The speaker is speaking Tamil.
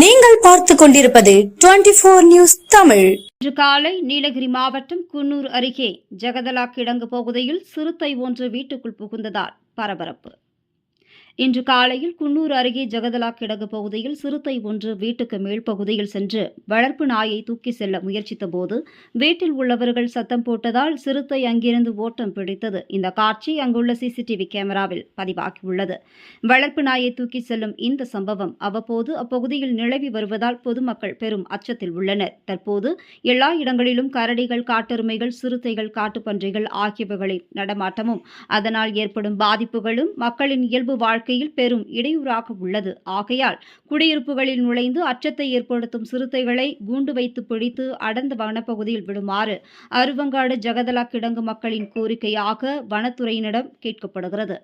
நீங்கள் பார்த்துக் கொண்டிருப்பது 24 நியூஸ் தமிழ். இன்று காலை நீலகிரி மாவட்டம் குன்னூர் அருகே ஜெகதலா கிடங்கு பகுதியில் சிறுத்தை ஒன்று வீட்டுக்குள் புகுந்ததால் பரபரப்பு. இன்று காலையில் குன்னூர் அருகே ஜெகதலா கிடங்கு பகுதியில் சிறுத்தை ஒன்று வீட்டுக்கு மேல் பகுதியில் சென்று வளர்ப்பு நாயை தூக்கி செல்ல முயற்சித்த போது வீட்டில் உள்ளவர்கள் சத்தம் போட்டதால் சிறுத்தை அங்கிருந்து ஓட்டம் பிடித்தது. இந்த காட்சி அங்குள்ள சிசிடிவி கேமராவில் பதிவாகியுள்ளது. வளர்ப்பு நாயை தூக்கி செல்லும் இந்த சம்பவம் அவ்வப்போது அப்பகுதியில் நிலவி வருவதால் பொதுமக்கள் பெரும் அச்சத்தில் உள்ளனர். தற்போது எல்லா இடங்களிலும் கரடிகள், காட்டெருமைகள், சிறுத்தைகள், காட்டுப்பன்றிகள் ஆகியவைகளின் நடமாட்டமும் அதனால் ஏற்படும் பாதிப்புகளும் மக்களின் இயல்பு வாழ்க்கையில் பெரும் இடையூறாக உள்ளது. ஆகையால் குடியிருப்புகளில் நுழைந்து அச்சத்தை ஏற்படுத்தும் சிறுத்தைகளை கூண்டு வைத்து பிடித்து அடர்ந்த வனப்பகுதியில் விடுமாறு அருவங்காடு ஜெகதலா கிடங்கு மக்களின் கோரிக்கையாக வனத்துறையினரிடம் கேட்கப்படுகிறது.